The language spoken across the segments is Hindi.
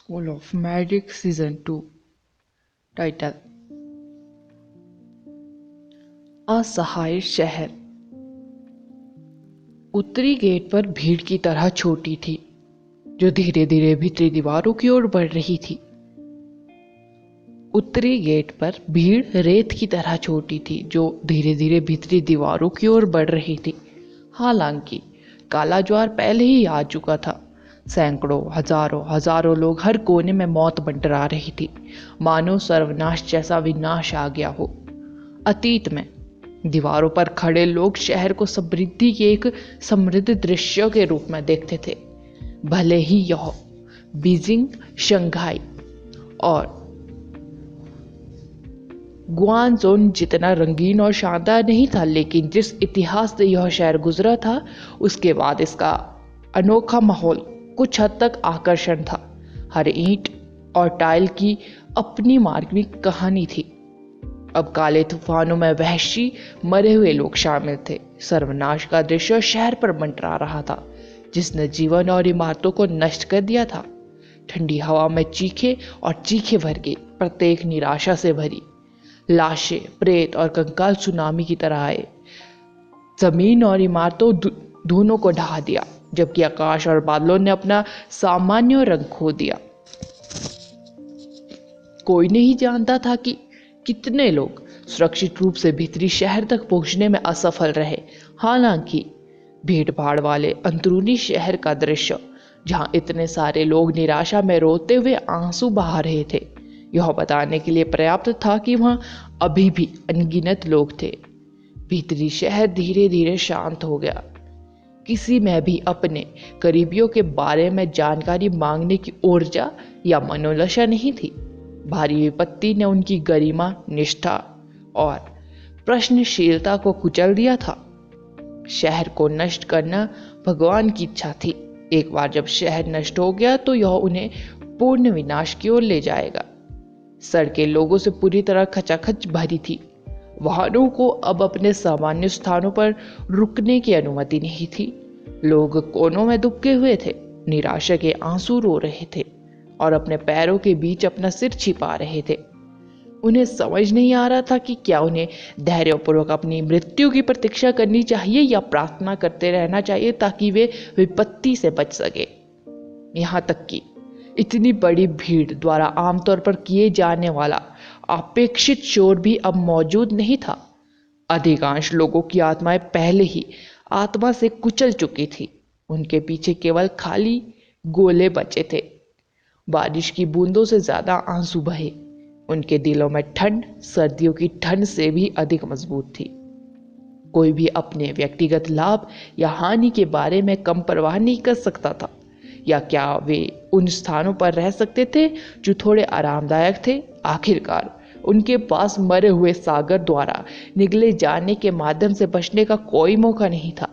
School of Magic Season 2 title असहाय शहर। उत्तरी गेट पर भीड़ की तरह छोटी थी जो धीरे धीरे भीतरी दीवारों की ओर बढ़ रही थी। उत्तरी गेट पर भीड़ रेत की तरह छोटी थी जो धीरे धीरे भीतरी दीवारों की ओर बढ़ रही थी। हालांकि काला ज्वार पहले ही आ चुका था। सैकड़ों हजारों लोग हर कोने में मौत मंडरा रही थी, मानो सर्वनाश जैसा विनाश आ गया हो। अतीत में दीवारों पर खड़े लोग शहर को समृद्धि के एक समृद्ध दृश्य के रूप में देखते थे। भले ही यह बीजिंग, शंघाई और गुआंगझोन जितना रंगीन और शानदार नहीं था, लेकिन जिस इतिहास से यह शहर गुजरा था उसके बाद इसका अनोखा माहौल कुछ हद तक आकर्षण था। हर ईंट और टाइल की अपनी मार्मिक कहानी थी। अब काले तूफानों में वहशी मरे हुए लोग शामिल थे। सर्वनाश का दृश्य शहर पर मंडरा रहा था जिसने जीवन और इमारतों को नष्ट कर दिया था। ठंडी हवा में चीखे और चीखे भर गई, प्रत्येक निराशा से भरी। लाशें, प्रेत और कंकाल सुनामी की तरह आए, जमीन और इमारतों दोनों को ढहा दिया, जबकि आकाश और बादलों ने अपना सामान्य रंग खो दिया। कोई नहीं जानता था कि कितने लोग सुरक्षित रूप से भीतरी शहर तक पहुंचने में असफल रहे। हालांकि भीड़ भाड़ वाले अंदरूनी शहर का दृश्य, जहां इतने सारे लोग निराशा में रोते हुए आंसू बहा रहे थे, यह बताने के लिए पर्याप्त था कि वहां अभी भी अनगिनत लोग थे। भीतरी शहर धीरे धीरे शांत हो गया। किसी में भी अपने करीबियों के बारे में जानकारी मांगने की ऊर्जा या मनोदशा नहीं थी। भारी विपत्ति ने उनकी गरिमा, निष्ठा और प्रश्नशीलता को कुचल दिया था। शहर को नष्ट करना भगवान की इच्छा थी। एक बार जब शहर नष्ट हो गया तो यह उन्हें पूर्ण विनाश की ओर ले जाएगा। सड़कें लोगों से पूरी तरह खचाखच भरी थी। वाहनों को अब अपने सामान्य स्थानों पर रुकने की अनुमति नहीं थी। लोग कोनों में दुबके हुए थे, निराशा के आंसू रो रहे थे और अपने पैरों के बीच अपना सिर छिपा रहे थे। उन्हें समझ नहीं आ रहा था कि क्या उन्हें धैर्यपूर्वक अपनी मृत्यु की प्रतीक्षा करनी चाहिए या प्रार्थना करते रहना चाहिए ताकि वे विपत्ति से बच सके। यहाँ तक कि इतनी बड़ी भीड़ द्वारा आमतौर पर किए जाने वाला अपेक्षित शोर भी अब मौजूद नहीं था। अधिकांश लोगों की आत्माएं पहले ही आत्मा से कुचल चुकी थी। उनके पीछे केवल खाली गोले बचे थे। बारिश की बूंदों से ज्यादा आंसू बहे। उनके दिलों में ठंड सर्दियों की ठंड से भी अधिक मजबूत थी। कोई भी अपने व्यक्तिगत लाभ या हानि के बारे में कम परवाह नहीं कर सकता था। या क्या वे उन स्थानों पर रह सकते थे जो थोड़े आरामदायक थे? आखिरकार उनके पास मरे हुए सागर द्वारा निगले जाने के माध्यम से बचने का कोई मौका नहीं था।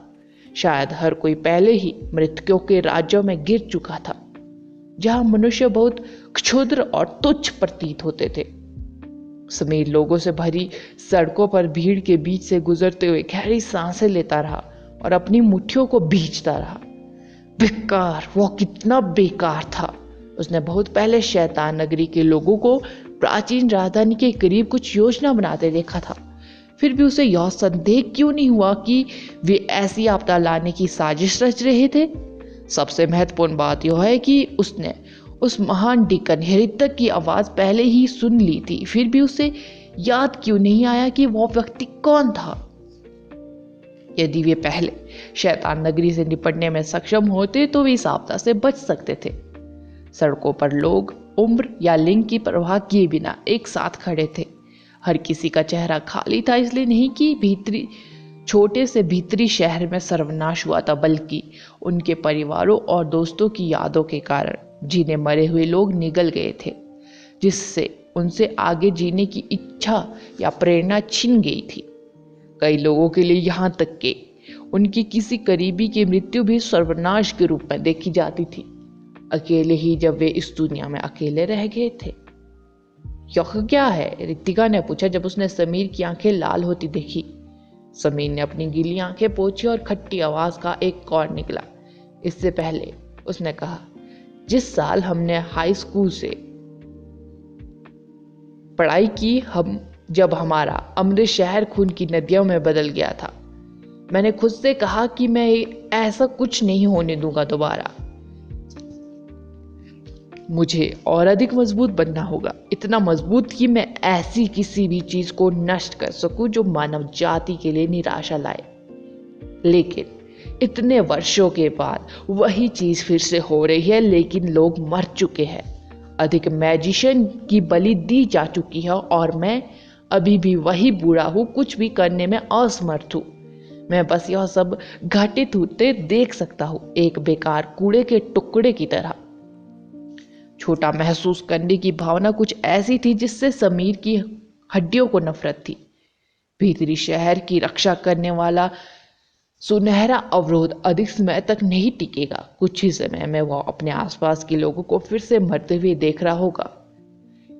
शायद हर कोई पहले ही मृतकों के राज्यों में गिर चुका था, जहां मनुष्य बहुत क्षुद्र और तुच्छ प्रतीत होते थे। समीर लोगों से भरी सड़कों पर भीड़ के बीच से गुजरते हुए गहरी सांसें लेता रहा और अपनी मुट्ठियों को भींचता रहा। बेकार, वो कितना बेकार था। उसने बहुत पहले शैतान नगरी के लोगों को प्राचीन राजधानी के करीब कुछ योजना बनाते देखा था। फिर भी उसे यह संदेह क्यों नहीं हुआ कि वे ऐसी आपदा लाने की साजिश रच रहे थे? सबसे महत्वपूर्ण बात यह है कि उसने उस महान डीकन हेरितक की आवाज पहले ही सुन ली थी। फिर भी उसे याद क्यों नहीं आया कि वह व्यक्ति कौन था? यदि वे पहले शैतान नगरी से निपटने में सक्षम होते तो वे इस आपदा से बच सकते थे। सड़कों पर लोग उम्र या लिंग की परवाह किए बिना एक साथ खड़े थे। हर किसी का चेहरा खाली था, इसलिए नहीं कि भीतरी छोटे से भीतरी शहर में सर्वनाश हुआ था, बल्कि उनके परिवारों और दोस्तों की यादों के कारण जिन्हें मरे हुए लोग निगल गए थे, जिससे उनसे आगे जीने की इच्छा या प्रेरणा छिन गई थी। कई लोगों के लिए यहाँ तक कि उनकी किसी करीबी की मृत्यु भी सर्वनाश के रूप में देखी जाती थी। अकेले ही जब वे इस दुनिया में अकेले रह गए थे। यह क्या है? रितिका ने पूछा जब उसने समीर की आंखें लाल होती देखी। समीर ने अपनी गीली आंखें पोंछी और खट्टी आवाज का एक कौर निकला। इससे पहले उसने कहा, जिस साल हमने हाई स्कूल से पढ़ाई की, जब हमारा अमृत शहर खून की नदियों में बदल गया था, मैंने खुद से कहा कि मैं ऐसा कुछ नहीं होने दूंगा दोबारा। मुझे और अधिक मजबूत बनना होगा, इतना मजबूत कि मैं ऐसी किसी भी चीज को नष्ट कर सकूं जो मानव जाति के लिए निराशा लाए। लेकिन इतने वर्षों के बाद वही चीज फिर से हो रही है, लेकिन लोग मर चुके हैं, अधिक मैजिशियन की बलि दी जा चुकी है और मैं अभी भी वही बूढ़ा हूं, कुछ भी करने में असमर्थ हूं। मैं बस यह सब घटित होते देख सकता हूं, एक बेकार कूड़े के टुकड़े की तरह। छोटा महसूस करने की भावना कुछ ऐसी थी जिससे समीर की हड्डियों को नफरत थी। भीतरी शहर की रक्षा करने वाला सुनहरा अवरोध अधिक समय तक नहीं टिकेगा। कुछ ही समय में वह अपने आसपास के लोगों को फिर से मरते हुए देख रहा होगा।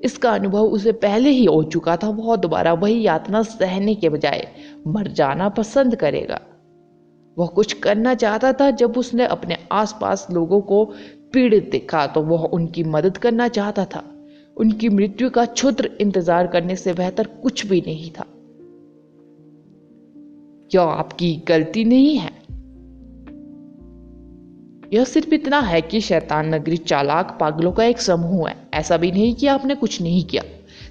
इसका अनुभव उसे पहले ही हो चुका था। वह दोबारा वही यातना सहने के बजाय मर जाना पसंद करेगा। वह कुछ करना चाहता था। जब उसने अपने आसपास लोगों को पीड़ित देखा तो वह उनकी मदद करना चाहता था। उनकी मृत्यु का क्षुद्र इंतजार करने से बेहतर कुछ भी नहीं था। यह आपकी गलती नहीं है। यह सिर्फ इतना है कि शैतान नगरी चालाक पागलों का एक समूह है। ऐसा भी नहीं कि आपने कुछ नहीं किया।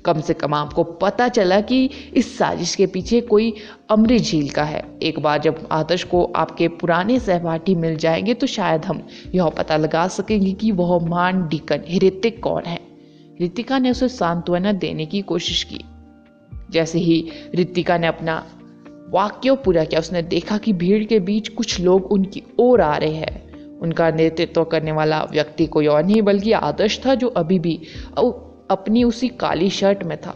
कम से कम आपको पता चला कि इस साजिश के पीछे कोई अमृत झील का है। एक बार जब आदर्श को आपके पुराने सहपाठी मिल जाएंगे तो शायद हम यह पता लगा सकेंगे कि वह मान डिकन ऋतिक कौन है। ऋतिका ने उसे सांत्वना देने की कोशिश की। जैसे ही ऋतिका ने अपना वाक्य पूरा किया, उसने देखा कि भीड़ के बीच कुछ लोग उनकी ओर आ रहे हैं। उनका नेतृत्व करने वाला व्यक्ति कोई और नहीं बल्कि आदर्श था, जो अभी भी अपनी उसी काली शर्ट में था।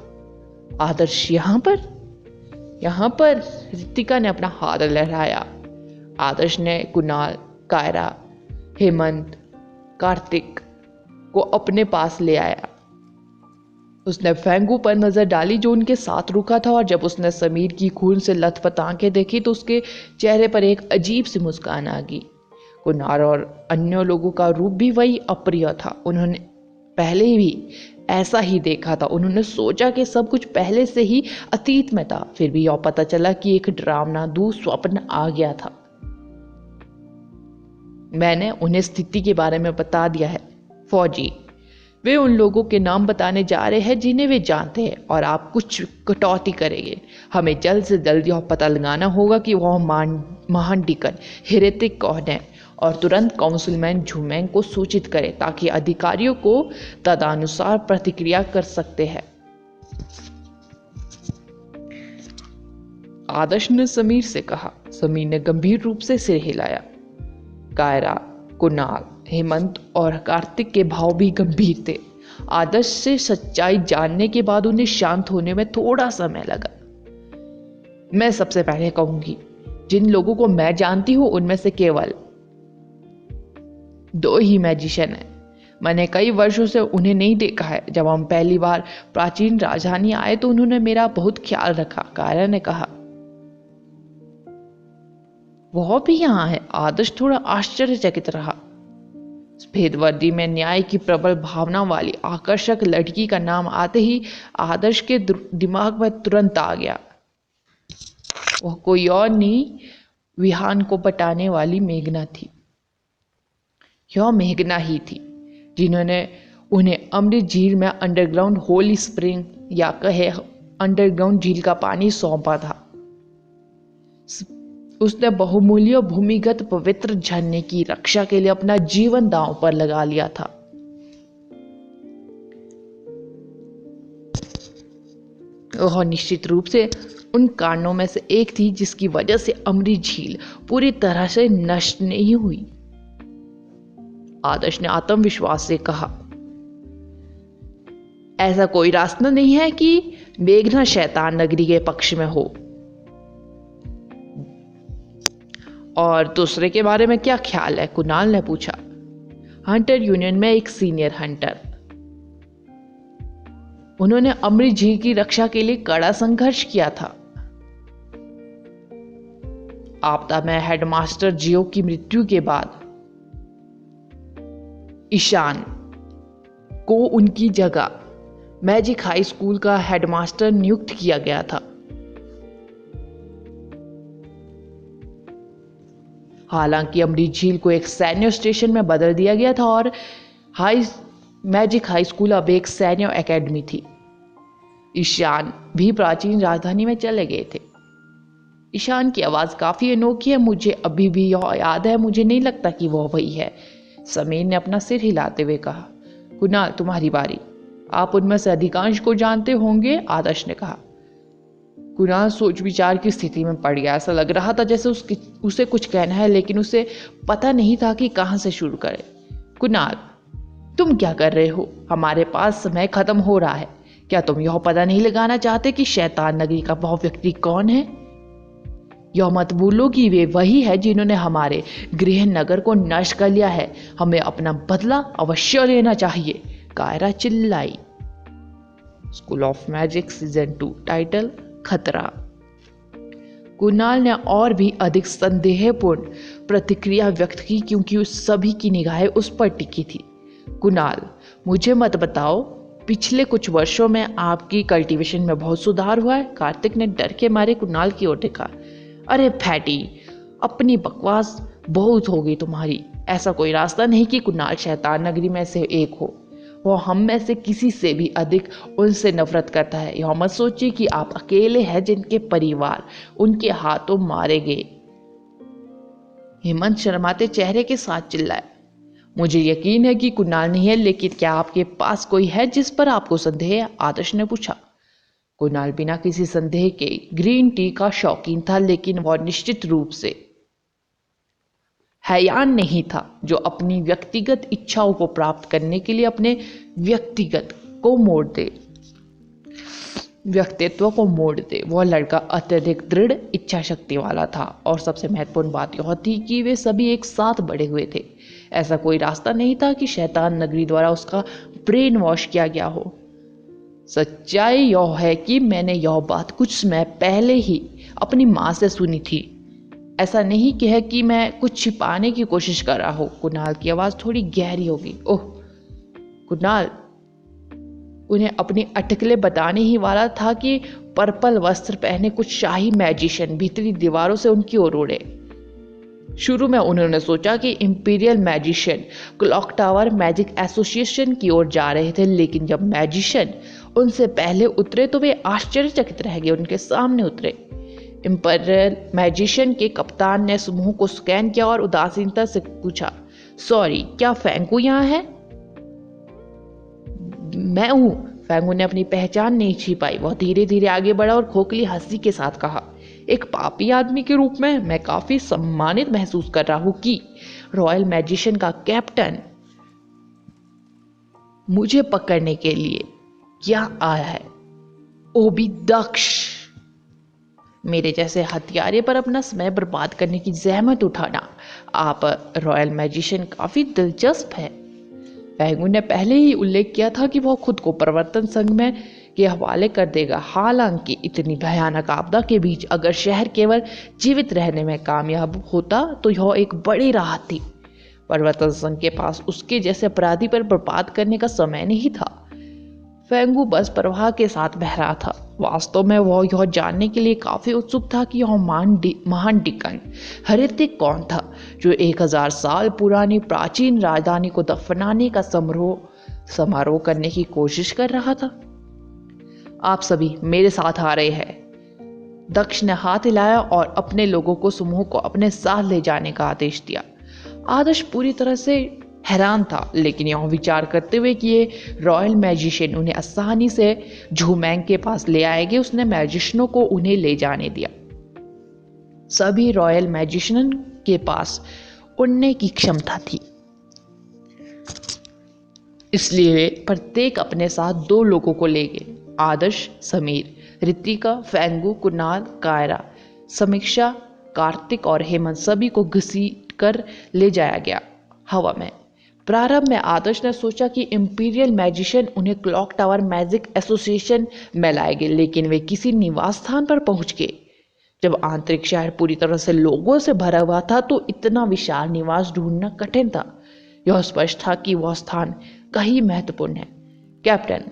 आदर्श यहाँ पर ऋतिका ने अपना हाथ लहराया। आदर्श ने कुणाल, कायरा, हेमंत, कार्तिक को अपने पास ले आया। उसने फेंगू पर नजर डाली जो उनके साथ रुका था, और जब उसने समीर की खून से लथपथ आंखें देखी तो उसके चेहरे पर एक अजीब सी मुस्कान आ गई। कुनार और अन्य लोगों का रूप भी वही अप्रिय था। उन्होंने पहले भी ऐसा ही देखा था। उन्होंने सोचा कि सब कुछ पहले से ही अतीत में था। फिर भी यह पता चला कि एक डरावना दुःस्वप्न आ गया था। मैंने उन्हें स्थिति के बारे में बता दिया है फौजी। वे उन लोगों के नाम बताने जा रहे हैं जिन्हें वे जानते हैं, और आप कुछ कटौती करेंगे। हमें जल्द से जल्द यह पता लगाना होगा कि वह महान डिकन ऋतिक कौन है, और तुरंत काउंसिलमैन झुमैंग को सूचित करें ताकि अधिकारियों को तदनुसार प्रतिक्रिया कर सकते हैं। आदर्श ने समीर से कहा। समीर ने गंभीर रूप से सिर हिलाया। कायरा, कुणाल, हेमंत और कार्तिक के भाव भी गंभीर थे। आदर्श से सच्चाई जानने के बाद उन्हें शांत होने में थोड़ा समय लगा। मैं सबसे पहले कहूंगी, जिन लोगों को मैं जानती हूं उनमें से केवल 2 ही मैजिशियन हैं। मैंने कई वर्षों से उन्हें नहीं देखा है। जब हम पहली बार प्राचीन राजधानी आए तो उन्होंने मेरा बहुत ख्याल रखा, कायरा ने कहा। वह भी यहाँ है। आदर्श थोड़ा आश्चर्यचकित रहा। सफेद वर्दी में न्याय की प्रबल भावना वाली आकर्षक लड़की का नाम आते ही आदर्श के दिमाग में तुरंत आ गया। वह कोई और नहीं, विहान को पटाने वाली मेघना थी। यह मेघना ही थी जिन्होंने उन्हें अमृत झील में अंडरग्राउंड होली स्प्रिंग, या कहे अंडरग्राउंड झील का पानी सौंपा था। उसने बहुमूल्य भूमिगत पवित्र झरने की रक्षा के लिए अपना जीवन दांव पर लगा लिया था। वह निश्चित रूप से उन कारणों में से एक थी जिसकी वजह से अमृत झील पूरी तरह से नष्ट नहीं हुई। आदर्श ने आत्मविश्वास से कहा। ऐसा कोई रास्ता नहीं है कि मेघना शैतान नगरी के पक्ष में हो। और दूसरे के बारे में क्या ख्याल है? कुणाल ने पूछा। हंटर यूनियन में एक सीनियर हंटर। उन्होंने अमृत झील की रक्षा के लिए कड़ा संघर्ष किया था। आपदा में हेडमास्टर जियो की मृत्यु के बाद ईशान को उनकी जगह मैजिक हाई स्कूल का हेडमास्टर नियुक्त किया गया था। हालांकि अमरीश झील को एक सैन्य स्टेशन में बदल दिया गया था और मैजिक हाई स्कूल अब एक सैन्य एकेडमी थी। ईशान भी प्राचीन राजधानी में चले गए थे। ईशान की आवाज़ काफ़ी अनोखी है, मुझे अभी भी यह याद है, मुझे नहीं लगता कि वह वही है। समीर ने अपना सिर हिलाते हुए कहा। कुणाल, तुम्हारी बारी, आप उनमें से अधिकांश को जानते होंगे, आदर्श ने कहा। कुणाल सोच विचार की स्थिति में पड़ गया। ऐसा लग रहा था जैसे उसे कुछ कहना है, लेकिन उसे पता नहीं था कि कहाँ से शुरू करे। कुणाल, तुम क्या कर रहे हो? हमारे पास समय खत्म हो रहा है। क्या तुम यह पता नहीं लगाना चाहते कि शैतान नगरी का वह व्यक्ति कौन है? यह मत भूलो कि वे वही है जिन्होंने हमारे गृह नगर को नष्ट कर लिया है। हमें अपना बदला अवश्य लेना चाहिए, कायरा चिल्लाई। School of magic season 2, title खतरा। कुणाल ने और भी अधिक संदेहपूर्ण प्रतिक्रिया व्यक्त की क्योंकि उस सभी की निगाहें उस पर टिकी थी। कुणाल, मुझे मत बताओ, पिछले कुछ वर्षों में आपकी कल्टीवेशन में बहुत सुधार हुआ है? कार्तिक ने डर के मारे कुणाल की ओर देखा। अरे फैटी, अपनी बकवास बहुत हो गई तुम्हारी। ऐसा कोई रास्ता नहीं कि कुणाल शैतान नगरी में से एक हो। वह हम में से किसी से भी अधिक उनसे नफरत करता है। यह मत सोचिए कि आप अकेले हैं जिनके परिवार उनके हाथों मारे गए। हेमंत शर्माते चेहरे के साथ चिल्लाए। मुझे यकीन है कि कुणाल नहीं है, लेकिन क्या आपके पास कोई है जिस पर आपको संदेह है? आदर्श ने पूछा। कुणाल बिना किसी संदेह के ग्रीन टी का शौकीन था, लेकिन वह निश्चित रूप से हैयान नहीं था जो अपनी व्यक्तिगत इच्छाओं को प्राप्त करने के लिए अपने व्यक्तित्व को मोड़ दे। वह लड़का अत्यधिक दृढ़ इच्छा शक्ति वाला था और सबसे महत्वपूर्ण बात यह थी कि वे सभी एक साथ बड़े हुए थे। ऐसा कोई रास्ता नहीं था कि शैतान नगरी द्वारा उसका ब्रेन वॉश किया गया हो। सच्चाई यह है कि मैंने यह बात कुछ समय पहले ही अपनी माँ से सुनी थी। ऐसा नहीं कि है कि मैं कुछ छिपाने की कोशिश कर रहा हूं। कुणाल की आवाज थोड़ी गहरी होगी। ओह कुणाल उन्हें अपनी अटकलें बताने ही वाला था कि पर्पल वस्त्र पहने कुछ शाही मैजिशियन भीतरी दीवारों से उनकी ओर उड़े। शुरू में उन्होंने सोचा कि imperial magician clock tower magic association की ओर जा रहे थे, लेकिन जब मैजिशियन उनसे पहले उतरे तो वे आश्चर्यचकित रह गए। उनके सामने उतरे इंपीरियल मैजिशियन के कप्तान ने समूह को स्कैन किया और उदासीनता से पूछा, सॉरी, क्या फेंगू यहाँ है? मैं हूं। फेंगू ने अपनी पहचान नहीं छिपाई। वह धीरे धीरे आगे बढ़ा और खोखली हंसी के साथ कहा, एक पापी आदमी के रूप में मैं काफी सम्मानित महसूस कर रहा हूं कि रॉयल मैजिशियन का कैप्टन मुझे पकड़ने के लिए यहाँ आया है। ओ भी दक्ष, मेरे जैसे हथियारे पर अपना समय बर्बाद करने की जहमत उठाना। आप रॉयल मैजिशियन काफी दिलचस्प है। फेंगू ने पहले ही उल्लेख किया था कि वह खुद को परिवर्तन संघ में के हवाले कर देगा। हालांकि इतनी भयानक आपदा के बीच अगर शहर केवल जीवित रहने में कामयाब होता तो यह एक बड़ी राहत थी। परिवर्तन संघ के पास उसके जैसे अपराधी पर बर्बाद करने का समय नहीं था। फेंगू बस प्रवाह के साथ बह रहा था। वास्तव में वह यह जानने के लिए काफी उत्सुक था कि यह महान डिकन हृतिक कौन था जो 1000 साल पुरानी प्राचीन राजधानी को दफनाने का समारोह करने की कोशिश कर रहा था। आप सभी मेरे साथ आ रहे हैं। दक्ष ने हाथ हिलाया और अपने लोगों को समूह को अपने साथ ले जाने का आदेश दिया। आदर्श पूरी तरह से हैरान था, लेकिन यह विचार करते हुए कि ये रॉयल मैजिशियन उन्हें आसानी से झूमैंग के पास ले आएंगे, उसने मैजिशियनों को उन्हें ले जाने दिया। सभी रॉयल मैजिशियन के पास उड़ने की क्षमता थी, इसलिए वे प्रत्येक अपने साथ 2 लोगों को ले गए। आदर्श, समीर, रितिका, फेंगू, कुणाल, कायरा, समीक्षा, कार्तिक और हेमंत सभी को घसीट कर ले जाया गया हवा में। प्रारंभ में आदर्श ने सोचा कि इंपीरियल मैजिशियन उन्हें क्लॉक टावर मैजिक एसोसिएशन में लाएंगे, लेकिन वे किसी निवास स्थान पर पहुंच गए। जब आंतरिक शहर पूरी तरह से लोगों से भरा हुआ था तो इतना विशाल निवास ढूंढना कठिन था। यह स्पष्ट था कि वह स्थान कहीं महत्वपूर्ण है। कैप्टन,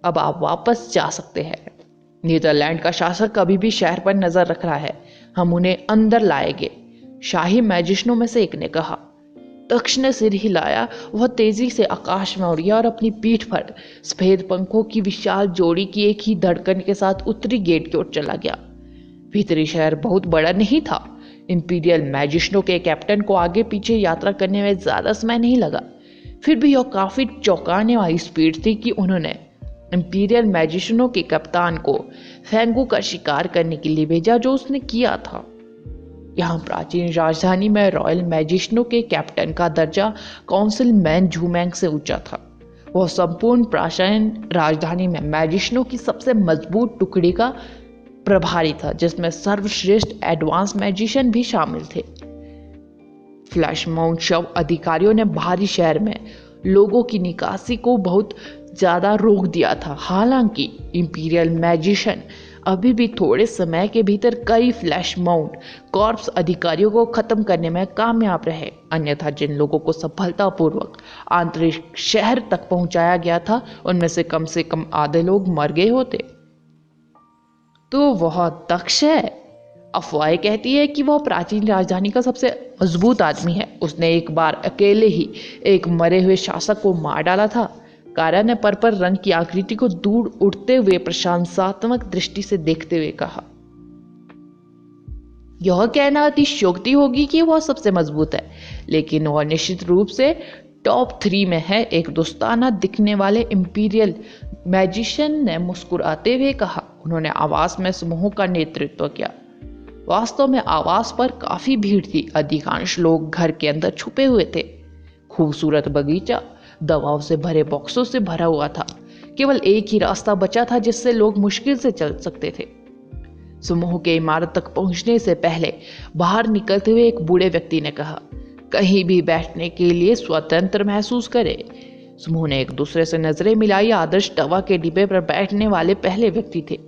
अब आप वापस जा सकते हैं। नीदरलैंड का शासक अभी भी शहर पर नजर रख रहा है, हम उन्हें अंदर लाएंगे, शाही मैजिशियनों में से एक ने कहा। दक्ष ने सिर हिलाया। वह तेजी से आकाश में उड़ गया और अपनी पीठ पर सफेद पंखों की विशाल जोड़ी की एक ही धड़कन के साथ उत्तरी गेट की ओर चला गया। भीतरी शहर बहुत बड़ा नहीं था। इंपीरियल मैजिशियनों के कैप्टन को आगे पीछे यात्रा करने में ज्यादा समय नहीं लगा। फिर भी यह काफी चौंकाने वाली स्पीड थी कि उन्होंने इंपीरियल मैजिशियनों के कप्तान को फेंगू का शिकार करने के लिए भेजा, जो उसने किया था। यहाँ प्राचीन राजधानी में रॉयल मैजिशियनों के कैप्टन का दर्जा काउंसिल मैन झूमैंग से ऊंचा था। वह संपूर्ण प्राचीन राजधानी में मैजिशियनों की सबसे मजबूत टुकड़ी का प्रभारी था, जिसमें सर्वश्रेष्ठ एडवांस मैजिशियन भी शामिल थे। फ्लैश माउंट शव अधिकारियों ने बाहरी शहर में लोगों की निकासी को बहुत ज्यादा रोक दिया था। हालांकि इंपीरियल मैजिशियन अभी भी थोड़े समय के भीतर कई फ्लैश माउंट कॉर्प्स अधिकारियों को खत्म करने में कामयाब रहे, अन्यथा जिन लोगों को सफलतापूर्वक आंतरिक शहर तक पहुंचाया गया था उनमें से कम आधे लोग मर गए होते। तो वह दक्ष है। अफवाहें कहती है कि वह प्राचीन राजधानी का सबसे मजबूत आदमी है। उसने एक बार अकेले ही एक मरे हुए शासक को मार डाला था। कारा ने पर्पल रंग की आकृति को दूर उड़ते हुए प्रशंसात्मक दृष्टि से देखते हुए कहा। यह कहना अतिशयोक्ति होगी कि वह सबसे मजबूत है, लेकिन वह निश्चित रूप से टॉप 3 में है। एक दोस्ताना दिखने वाले इंपीरियल मैजिशियन ने मुस्कुराते हुए कहा। उन्होंने आवास में समूह का नेतृत्व किया। वास्तव में आवास पर काफी भीड़ थी। अधिकांश लोग घर के अंदर छुपे हुए थे। खूबसूरत बगीचा दवाओं से भरे बॉक्सों से भरा हुआ था। केवल एक ही रास्ता बचा था जिससे लोग मुश्किल से चल सकते थे। समूह के इमारत तक पहुंचने से पहले बाहर निकलते हुए एक बूढ़े व्यक्ति ने कहा, कहीं भी बैठने के लिए स्वतंत्र महसूस करे। समूह ने एक दूसरे से नजरें मिलाई। आदर्श दवा के डिब्बे पर बैठने वाले पहले व्यक्ति थे।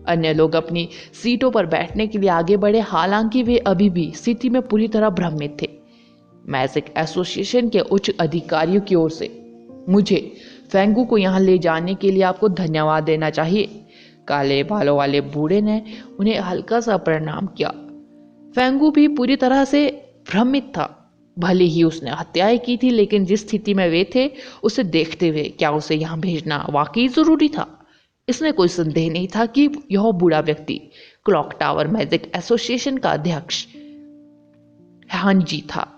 अन्य लोग अपनी सीटों पर बैठने के लिए आगे बढ़े, हालांकि वे अभी भी स्थिति में पूरी तरह भ्रमित थे। मैजिक एसोसिएशन के उच्च अधिकारियों की ओर से मुझे फेंगू को यहाँ ले जाने के लिए आपको धन्यवाद देना चाहिए। काले बालों वाले बूढ़े ने उन्हें हल्का सा प्रणाम किया। फेंगू भी पूरी तरह से भ्रमित था। भले ही उसने हत्याएं की थी, लेकिन जिस स्थिति में वे थे उसे देखते हुए क्या उसे यहाँ भेजना वाकई जरूरी था। इसमें कोई संदेह नहीं था कि यह बूढ़ा व्यक्ति क्लॉक टावर मैजिक एसोसिएशन का अध्यक्ष हांजी था।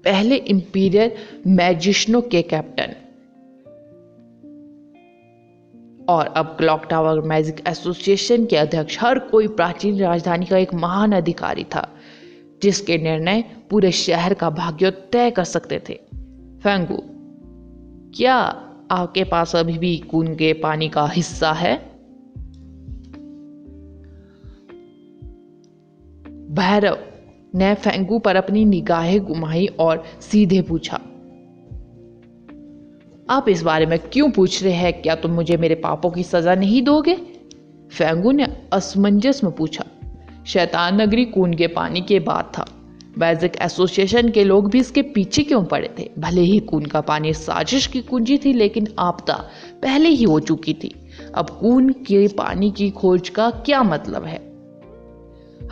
पहले इंपीरियल मैजिशियनों के कैप्टन और अब क्लॉक टावर मैजिक एसोसिएशन के अध्यक्ष। हर कोई प्राचीन राजधानी का एक महान अधिकारी था, जिसके निर्णय पूरे शहर का भाग्य तय कर सकते थे। फेंगू, क्या आपके पास अभी भी कुएं के पानी का हिस्सा है? भैरव ने फेंगू पर अपनी निगाहें घुमाई और सीधे पूछा, आप इस बारे में क्यों पूछ रहे हैं? क्या तुम मुझे मेरे पापों की सजा नहीं दोगे? फेंगू ने असमंजस में पूछा। शैतान नगरी कुएं के पानी के बाद था। मैजिक एसोसिएशन के लोग भी इसके पीछे क्यों पड़े थे? भले ही कुएं का पानी साजिश की कुंजी थी, लेकिन आपदा पहले ही हो चुकी थी। अब कुएं के पानी की खोज का क्या मतलब है?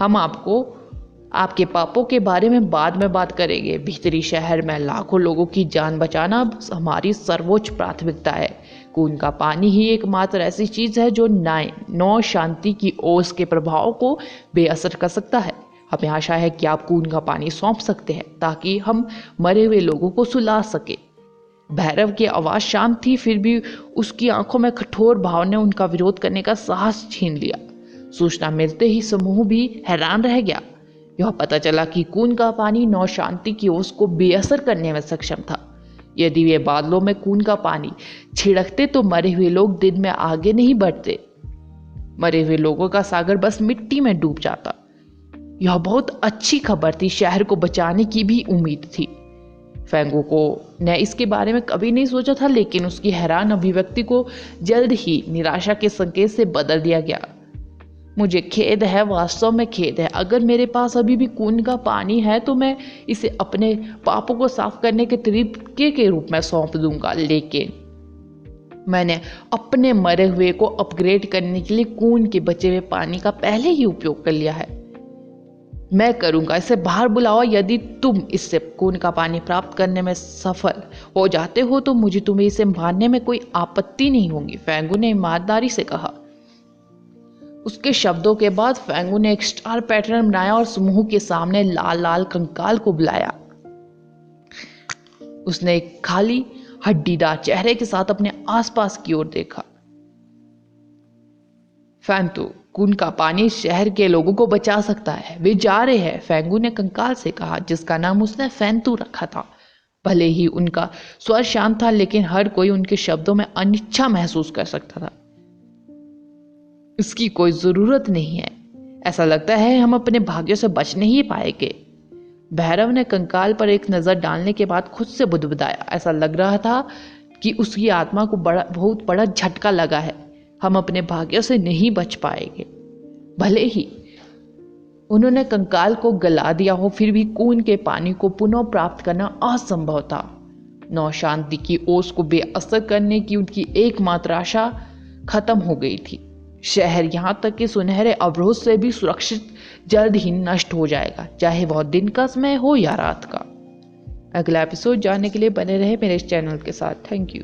हम आपको आपके पापों के बारे में बाद में बात करेंगे। भीतरी शहर में लाखों लोगों की जान बचाना हमारी सर्वोच्च प्राथमिकता है। कुएं का पानी ही एकमात्र ऐसी चीज है जो नौ शांति की ओस के प्रभाव को बेअसर कर सकता है। हमें आशा है कि आप कुएं का पानी सौंप सकते हैं ताकि हम मरे हुए लोगों को सुला सके। भैरव की आवाज शांत थी, फिर भी उसकी आंखों में कठोर भाव ने उनका विरोध करने का साहस छीन लिया। सूचना मिलते ही समूह भी हैरान रह गया। यह पता चला कि कुएं का पानी नौ शांति की ओस को बेअसर करने में सक्षम था। यदि वे बादलों में कुएं का पानी छिड़कते तो मरे हुए लोग दिन में आगे नहीं बढ़ते। मरे हुए लोगों का सागर बस मिट्टी में डूब जाता। यह बहुत अच्छी खबर थी। शहर को बचाने की भी उम्मीद थी। फेंगू को ने इसके बारे में कभी नहीं सोचा था, लेकिन उसकी हैरान अभिव्यक्ति को जल्द ही निराशा के संकेत से बदल दिया गया। मुझे खेद है, वास्तव में खेद है। अगर मेरे पास अभी भी खून का पानी है तो मैं इसे अपने पापों को साफ करने के तरीके के रूप में सौंप दूंगा, लेकिन मैंने अपने मरे हुए को अपग्रेड करने के लिए खून के बचे हुए पानी का पहले ही उपयोग कर लिया है। मैं करूंगा, इसे बाहर बुलाओ। यदि तुम इससे खून का पानी प्राप्त करने में सफल हो जाते हो तो मुझे तुम्हें इसे मारने में कोई आपत्ति नहीं होगी, फेंगू ने ईमानदारी से कहा। उसके शब्दों के बाद फेंगू ने एक स्टार पैटर्न बनाया और समूह के सामने लाल लाल कंकाल को बुलाया। उसने एक खाली हड्डीदार चेहरे के साथ अपने आसपास की ओर देखा। फैंतू, खून का पानी शहर के लोगों को बचा सकता है, वे जा रहे हैं, फेंगू ने कंकाल से कहा, जिसका नाम उसने फैंतू रखा था। भले ही उनका स्वर शांत था, लेकिन हर कोई उनके शब्दों में अनिच्छा महसूस कर सकता था। इसकी कोई जरूरत नहीं है, ऐसा लगता है हम अपने भाग्य से बच नहीं पाएंगे। भैरव ने कंकाल पर एक नजर डालने के बाद खुद से बुदबुदाया। ऐसा लग रहा था कि उसकी आत्मा को बहुत बड़ा झटका लगा है। हम अपने भाग्य से नहीं बच पाएंगे। भले ही उन्होंने कंकाल को गला दिया हो, फिर भी खून के पानी को पुनः प्राप्त करना असंभव था। नौ शांति की ओस को बेअसर करने की उनकी एकमात्र आशा खत्म हो गई थी। शहर यहां तक कि सुनहरे अवरोध से भी सुरक्षित जल्द ही नष्ट हो जाएगा, चाहे वह दिन का समय हो या रात का। अगला एपिसोड जानने के लिए बने रहे मेरे इस चैनल के साथ। Thank you.